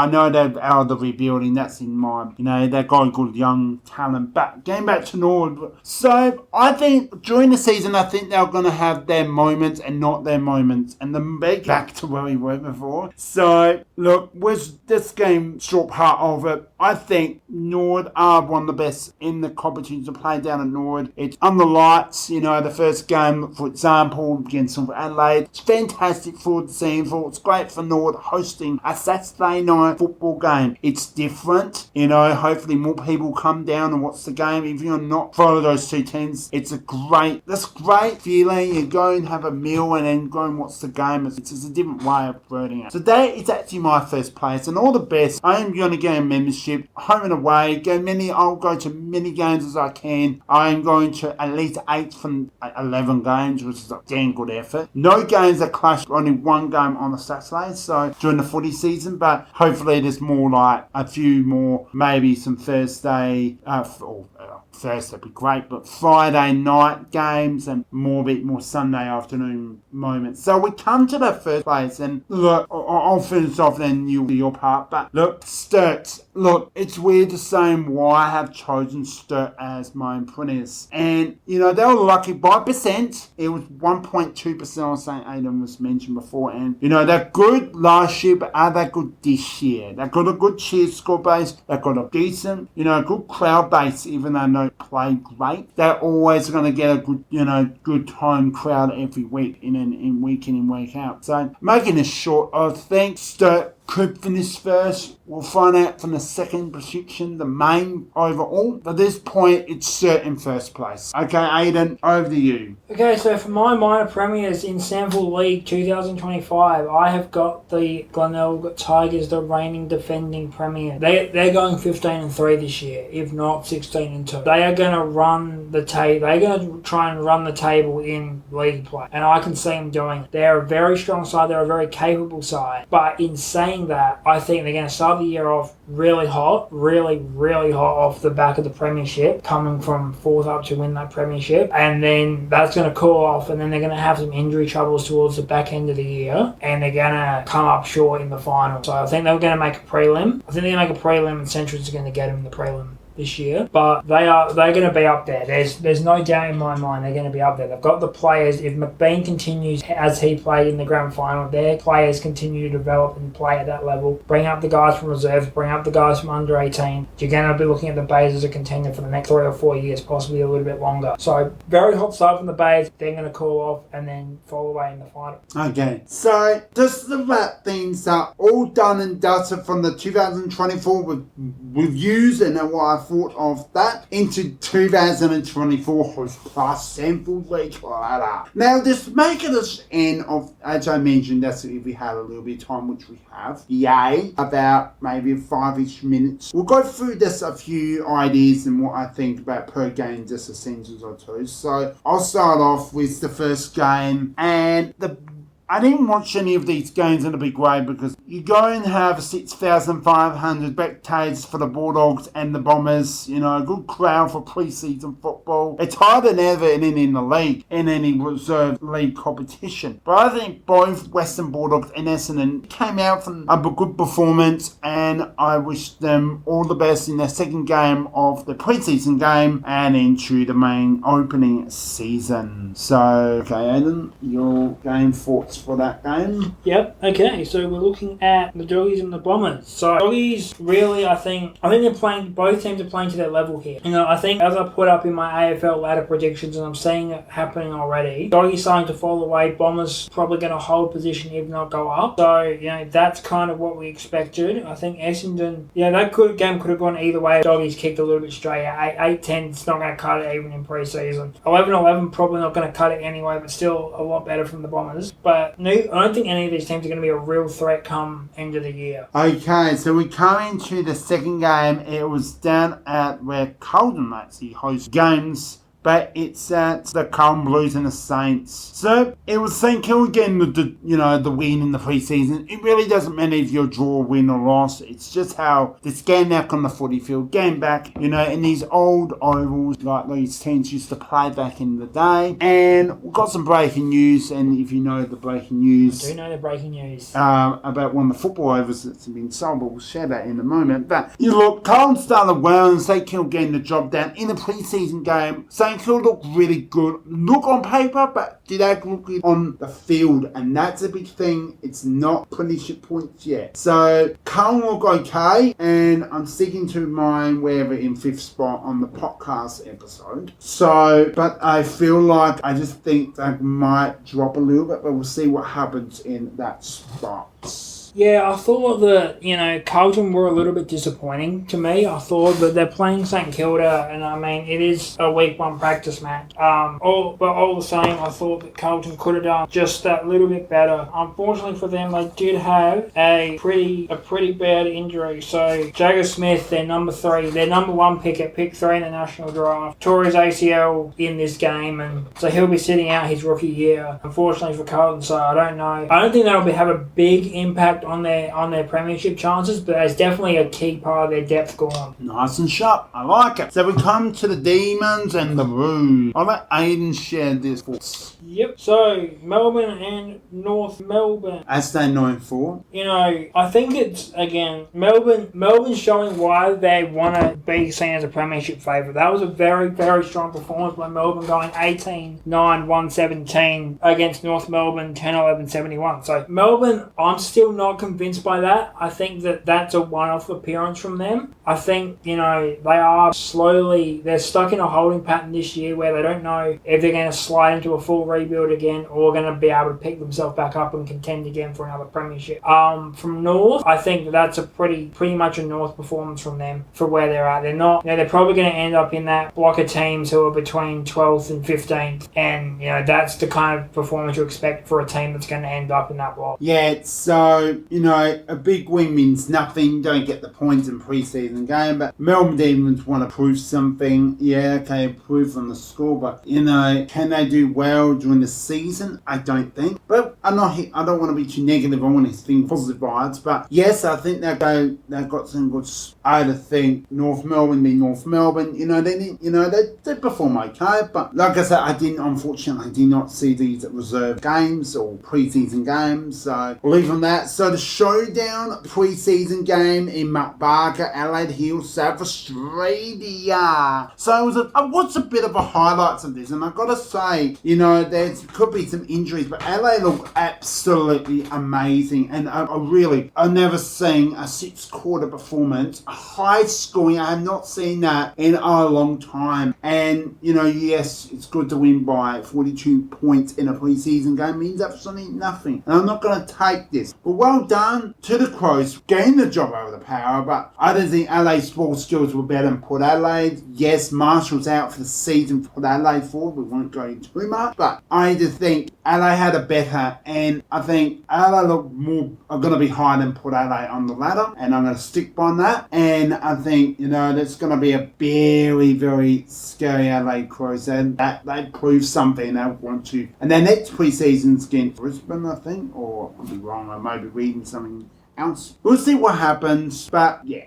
know they're out of the rebuilding, that's in mind. They've got good young talent, but getting back to Norwood. So I think during the season, I think they're going to have their moments and not their moments, and then back to where we were before. So look, with this game short part of it, I think Norwood are one of the best in the competition to play down at Norwood. It's on the lights, the first game, for example, against Adelaide. It's fantastic for the SANFL. It's great for Norwood hosting a Saturday night football game. It's different, hopefully more people come down and watch the game. If you're not follow those two teams, it's a great feeling. You go and have a meal and then go and watch the game. It's just a different way of wording it. Today, it's actually my first place, and all the best. I am going to get a membership, home and away. I'll go to many games as I can. I am going to at least 8 from 11 games, which is a damn good effort. No games that clash, only one game on a Saturday, so during the footy season, but hopefully there's more, like a few more, maybe some Thursday, Thursday would be great, but Friday night games and bit more Sunday afternoon moments. So we come to the first place, and look, I'll finish off then you do your part, but look, Sturt. Look, it's weird to say why I have chosen Sturt as my apprentice. And, they were lucky by percent. It was 1.2% on St. Aidan was mentioned before. And, they're good last year, but are they good this year? They've got a good cheer score base. They've got a decent, good crowd base, even though they don't play great. They're always going to get a good, good home crowd every week, in week in and week out. So, making this short, I think Sturt could finish first. We'll find out from the second prediction, the main overall. At this point, it's certain first place. Okay, Aiden, over to you. Okay, so for my minor premiers in SANFL League 2025, I have got the Glenelg Tigers, the reigning defending premier. They're going 15-3 this year, if not 16-2. They are going to run the table. They're going to try and run the table in league play, and I can see them doing it. They're a very strong side. They're a very capable side. But in saying that, I think they're going to start the year off really hot off the back of the premiership, coming from 4th up to win that premiership, and then that's going to cool off, and then they're going to have some injury troubles towards the back end of the year, and they're going to come up short in the final. So I think they're going to make a prelim. And Central's going to get them in the prelim this year, but they're going to be up there. There's no doubt in my mind they're going to be up there. They've got the players. If McBean continues as he played in the grand final, their players continue to develop and play at that level. Bring up the guys from reserves, bring up the guys from under 18. You're going to be looking at the Bays as a contender for the next 3 or 4 years, possibly a little bit longer. So very hot start from the Bays. They're going to cool off and then fall away in the final. Okay, so just to wrap things up, all done and dusted from the 2024 with reviews and what I thought of that into 2024 Host Plus SANFL League. Now, just making us end of, as I mentioned, that's if we had a little bit of time, which we have. Yay, about maybe 5-ish minutes. We'll go through just a few ideas and what I think about per game, just a sentence or two. So I'll start off with the first game, and I didn't watch any of these games in a big way because you go and have 6,500 spectators for the Bulldogs and the Bombers, a good crowd for preseason football. It's harder than ever in the league, in any reserve league competition. But I think both Western Bulldogs and Essendon came out from a good performance, and I wish them all the best in their second game of the preseason game and into the main opening season. So, okay, Aidan, your game thoughts thoughts for that game? Yep. Okay. So we're looking at the Doggies and the Bombers. So Doggies, really, I think they're playing. Both teams are playing to their level here. I think as I put up in my AFL ladder predictions, and I'm seeing it happening already. Doggies starting to fall away. Bombers probably going to hold position, if not go up. So that's kind of what we expected. I think Essendon, that game could have gone either way. Doggies kicked a little bit straight. 8-10, it's not going to cut it even in pre-season. 11-11, probably not going to cut it anyway, but still a lot better from the Bombers. But no, I don't think any of these teams are going to be a real threat come end of the year. Okay, so we come into the second game. It was down at where Carlton actually hosts games. But it's at the Carlton Blues and the Saints. So it was St Kilda getting the win in the preseason. It really doesn't matter if you're draw, win or loss. It's just how it's getting back on the footy field, getting back, in these old ovals like these teams used to play back in the day. And we've got some breaking news. And if you know the breaking news, I do know the breaking news about one of the football overs that's been sold, but we'll share that in a moment. But Carlton started well, and St Kilda getting the job done in the preseason game. St Kilda look really good. Look on paper, but did they look good on the field? And that's a big thing. It's not premiership points yet. So Carlton look okay, and I'm sticking to mine wherever in 5th spot on the podcast episode. So, but I feel like I just think they might drop a little bit, but we'll see what happens in that spot. Yeah, I thought that, Carlton were a little bit disappointing to me. I thought that they're playing St Kilda, and it is a week 1 practice match. All the same, I thought that Carlton could have done just that little bit better. Unfortunately for them, they did have a pretty bad injury. So Jagger Smith, their number 3, their number 1 pick at pick 3 in the national draft, tore his ACL in this game, and so he'll be sitting out his rookie year. Unfortunately for Carlton, so I don't know. I don't think that'll have a big impact on their premiership chances, but it's definitely a key part of their depth gone. Nice and sharp. I like it. So we come to the Demons and the Roos. I'll let Aiden share this for us. Yep. So Melbourne and North Melbourne. As they're known for. I think it's, again, Melbourne showing why they want to be seen as a premiership favourite. That was a very, very strong performance by Melbourne, going 18-9-1-17 against North Melbourne 10-11-71. So Melbourne, I'm still not convinced by that. I think that's a one-off appearance from them. I think, they're stuck in a holding pattern this year where they don't know if they're going to slide into a full rebuild again or going to be able to pick themselves back up and contend again for another premiership. From North, I think that's a pretty much a North performance from them for where they're at. They're not, they're probably going to end up in that block of teams who are between 12th and 15th, and that's the kind of performance you expect for a team that's going to end up in that block. Yeah, so a big win means nothing. Don't get the points in pre-season game, but Melbourne Demons want to prove something. Yeah, okay, improve on the score, but can they do well during the season? I don't think. But I don't want to be too negative. I want to think positive vibes. But yes, I think they've got some good. I think North Melbourne being North Melbourne. They perform okay. But like I said, unfortunately, I did not see these reserve games or pre-season games. So we'll leave on that. So the showdown pre-season game in Macbarker, Adelaide Hills, South Australia. So it was what's a bit of a highlights of this, and I've got to say, there could be some injuries, but Adelaide look absolutely amazing, and I've never seen a 6-quarter performance, a high scoring. I have not seen that in a long time, and yes, it's good to win by 42 points in a pre-season game. It means absolutely nothing, and I'm not going to take this, but well done to the Crows, getting the job over the Power, but I don't think LA's ball skills were better than Port Adelaide. Yes, Marshall's out for the season for Port Adelaide forward. We won't go into too much, but I just think LA had a better, and I think LA look more are going to be higher than Port Adelaide on the ladder, and I'm going to stick by that. And I think that's going to be a very, very scary LA Crows, and that they prove something they want to. And their next pre-season's against Brisbane, I think, or I could be wrong. I might be reading something else. We'll see what happens, but yeah.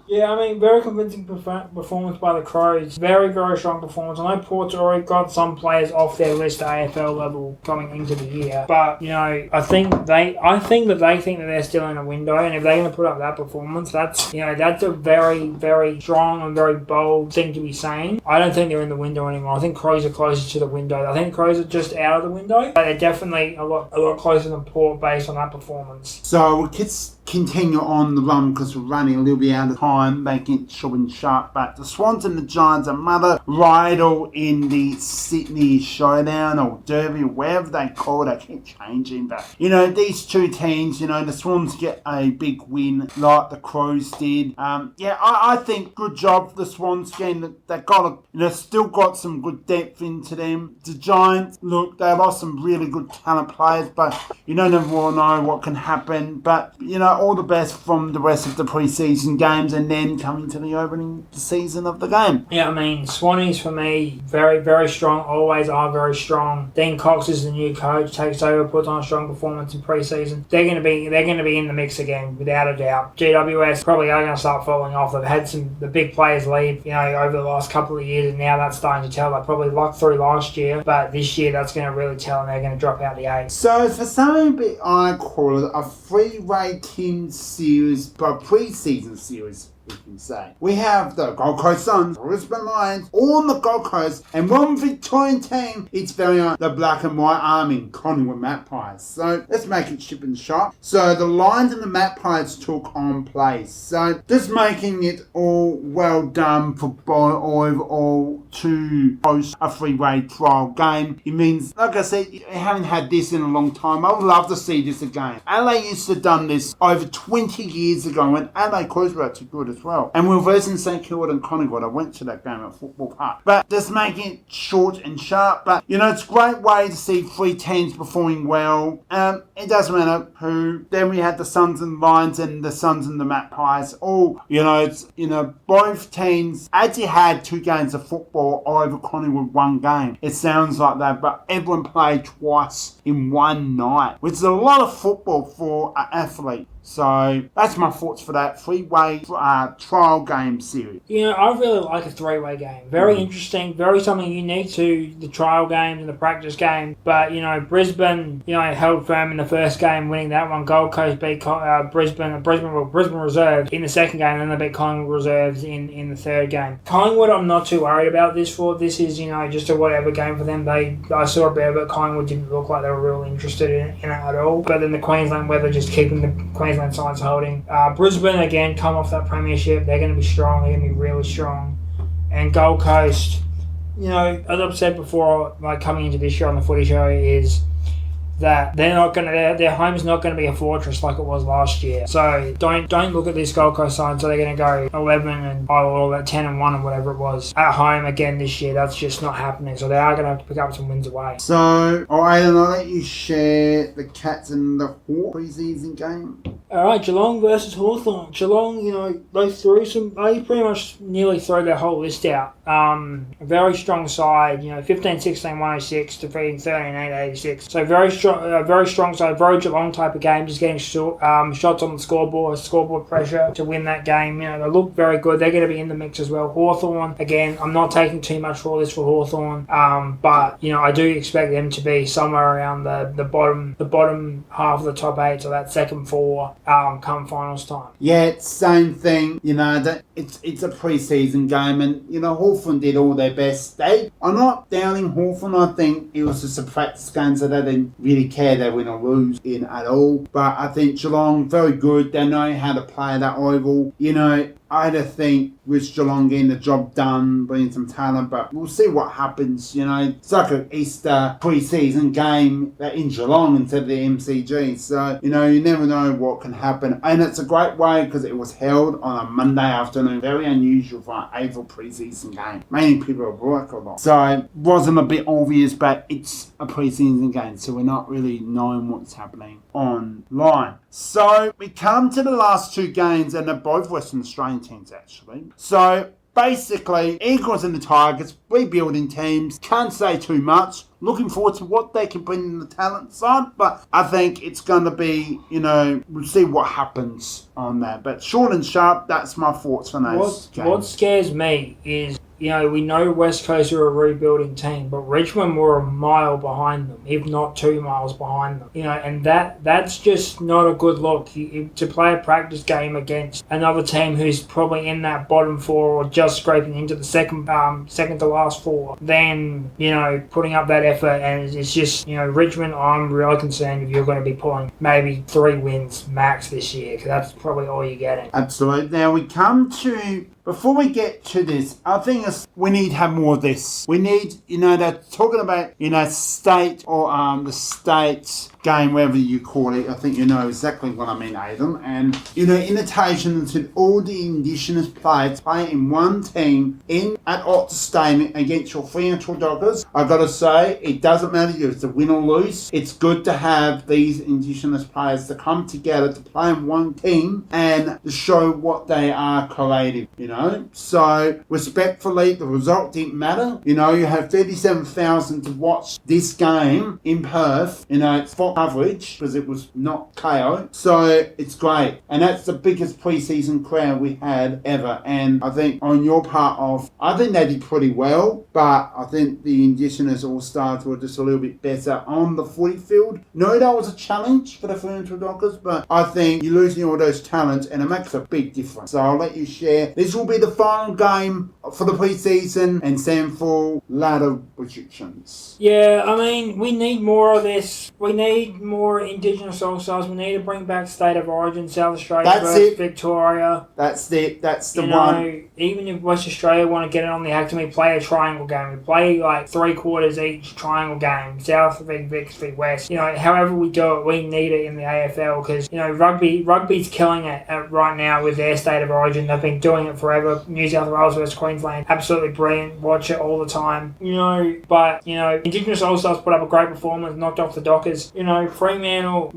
Yeah, I mean, very convincing performance by the Crows. Very, very strong performance. I know Port's already got some players off their list at AFL level coming into the year, but I think that they think that they're still in a window, and if they're going to put up that performance, that's a very, very strong and very bold thing to be saying. I don't think they're in the window anymore. I think Crows are closer to the window. I think Crows are just out of the window, but they're definitely a lot closer than Port based on that performance. So we'll continue on the run because we're running a little bit out of time, making it short and sharp. But the Swans and the Giants, another rival in the Sydney Showdown or Derby, wherever they call it. I keep changing, but these two teams, the Swans get a big win like the Crows did. I think good job for the Swans getting. They got still got some good depth into them. The Giants, look, they lost some really good talent players, but you never will know what can happen. But all the best from the rest of the preseason games and then coming to the opening season of the game. Yeah, I mean, Swannies for me, very, very strong, always are very strong. Dean Cox is the new coach, takes over, puts on a strong performance in preseason. They're going to be in the mix again, without a doubt. GWS probably are going to start falling off. They've had the big players leave, over the last couple of years, and now that's starting to tell. They probably locked through last year, but this year that's going to really tell, and they're going to drop out the 8. So for something I call it a three-way team series, but pre-season series, we can say. We have the Gold Coast Suns, Brisbane Lions, all on the Gold Coast, and one Victorian team, it's very the Black and White Army, Collingwood Magpies. So let's make it ship and shop. So the Lions and the Magpies took on place. So just making it all well done for all to host a three-way trial game. It means, like I said, you haven't had this in a long time. I would love to see this again. LA used to have done this over 20 years ago when LA Crows were too good as well. And we were versing St Kilda and Collingwood. I went to that game at Football Park. But just making it short and sharp. But, it's a great way to see three teams performing well. It doesn't matter who. Then we had the Suns and Lions and the Suns and the Magpies. All, both teams actually had 2 games of football over Collingwood 1 game. It sounds like that, but everyone played twice in one night, which is a lot of football for an athlete. So that's my thoughts for that three-way trial game series. I really like a three-way game. Very interesting, very something unique to the trial games and the practice game. But, Brisbane, held firm in the first game, winning that one. Gold Coast beat Brisbane Reserves in the second game, and then they beat Collingwood Reserves in the third game. Collingwood, I'm not too worried about this for. This is, just a whatever game for them. I saw a bit of it. Collingwood didn't look like they were really interested in it at all. But then the Queensland weather just keeping the Queensland sides holding. Brisbane, again, come off that premiership. They're going to be strong. They're going to be really strong. And Gold Coast, as I've said before, coming into this year on the Footy Show, is that their home's not going to be a fortress like it was last year. So don't look at this Gold Coast side. So they're going to go 11 and all that 10 and 1 or whatever it was at home again this year. That's just not happening. So they are going to have to pick up some wins away. So, alright, and I'll let you share the Cats and the Hawks preseason game. Alright, Geelong versus Hawthorn. Geelong, they pretty much nearly throw their whole list out. A very strong side, 15-16, 106, defeating 13-8, 86. So very strong side, very Geelong type of game, just getting shots on the scoreboard pressure to win that game. They look very good. They're going to be in the mix as well. Hawthorn, again, I'm not taking too much for this for Hawthorn, but I do expect them to be somewhere around the bottom half of the top 8, so that second 4 come finals time. Yeah, it's same thing. It's a pre-season game, and Hawthorn did all their best. I'm not downing Hawthorn. I think it was just a practice game, so they didn't really care they win or lose in at all. But I think Geelong, very good. They know how to play that oval. I just think with Geelong getting the job done, bringing some talent, but we'll see what happens. It's like an Easter pre-season game in Geelong instead of the MCG. So, you never know what can happen. And it's a great way because it was held on a Monday afternoon. Very unusual for an April pre-season game. Mainly people work a lot. So it wasn't a bit obvious, but it's a pre-season game. So we're not really knowing what's happening online. So we come to the last 2 games, and they're both Western Australian teams actually. So basically, Eagles and the Tigers, rebuilding teams, can't say too much. looking forward to what they can bring in the talent side. But I think it's going to be, we'll see what happens on that. But short and sharp, that's my thoughts on those games. What scares me is, we know West Coast are a rebuilding team, but Richmond were a mile behind them, if not 2 miles behind them. And that's just not a good look. To play a practice game against another team who's probably in that bottom four or just scraping into the second to last four, then, putting up that effort, and it's just, Richmond, I'm really concerned if you're going to be pulling maybe 3 wins max this year, because that's probably all you're getting. Absolutely. Now we come to... Before we get to this, I think we need to have more of this. We need, they're talking about, state or the states game, whatever you call it. I think you know exactly what I mean, Aidan. And, invitation to all the Indigenous players play in one team at Optus Stadium against your Fremantle Dockers. I've got to say, it doesn't matter if it's a win or lose. It's good to have these Indigenous players to come together to play in one team and to show what they are creative, So, respectfully, the result didn't matter. You have 37,000 to watch this game in Perth. It's for coverage because it was not KO. So, it's great. And that's the biggest preseason crowd we had ever. And I think on your part I think they did pretty well, but I think the Indigenous All-Stars were just a little bit better on the footy field. No, that was a challenge for the Fremantle Dockers, but I think you're losing all those talents and it makes a big difference. So, I'll let you share. This will be the final game for the preseason and SANFL ladder restrictions. Yeah, we need more of this. We need more Indigenous All-Stars. We need to bring back State of Origin, South Australia versus Victoria. That's it. That's the one. Even if West Australia want to get it on the act, we play a triangle game. We play like 3/4 each triangle game. South v Vic v West. However we do it, we need it in the AFL because, rugby's killing it right now with their State of Origin. They've been doing it forever. New South Wales versus Queensland, absolutely brilliant. Watch it all the time. But Indigenous All-Stars put up a great performance, knocked off the Dockers. Fremantle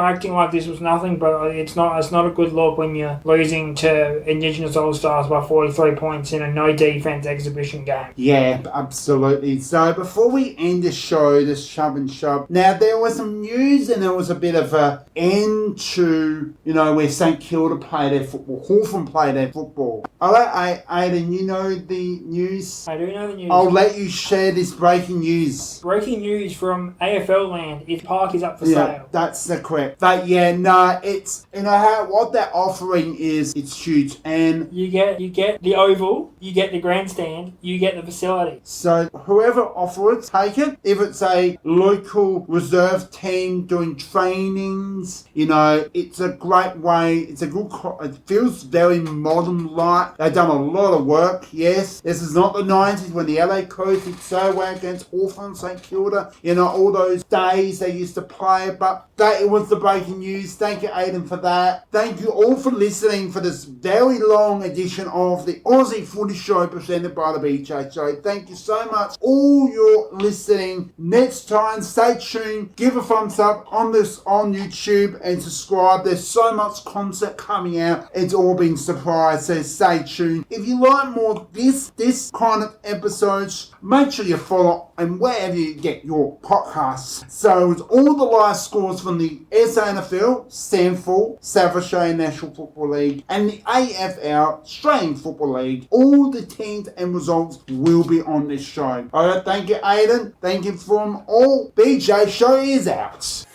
acting like this was nothing, but it's not a good look when you're losing to Indigenous All-Stars by 43 points in a no defense exhibition game. Yeah, absolutely. So before we end the show, this shove and shove. Now there was some news and there was a bit of a end to where St Kilda play their football, Hawthorn play their football. Aidan, you know the news? I do know the news. I'll let you share this breaking news. Breaking news from AFL land. Its park is up for sale. sale. That's the correct. But it's what they're offering is it's huge, and you get the oval, you get the grandstand, you get the facility. So whoever offers it, take it. If it's a local reserve team doing trainings, it's a great way. It's a good. It feels very modern like. They've done a lot of work. Yes, this is not the 90s when the LA Coast did so well against Hawthorn, St Kilda. All those days they used to play. But it was the breaking news. Thank you, Aidan, for that. Thank you all for listening for this very long edition of the Aussie Footy Show presented by the BJ Show. Thank you so much, all your listening. Next time, stay tuned. Give a thumbs up on this on YouTube and subscribe. There's so much content coming out. It's all been surprised. So stay tuned. If you like more of this kind of episodes, make sure you follow and wherever you get your podcasts. So it's all the live scores from the SANFL, SANFL, South Australian National Football League, and the AFL, Australian Football League. All the teams and results will be on this show. Alright, thank you, Aidan. Thank you from all. BJ Show is out.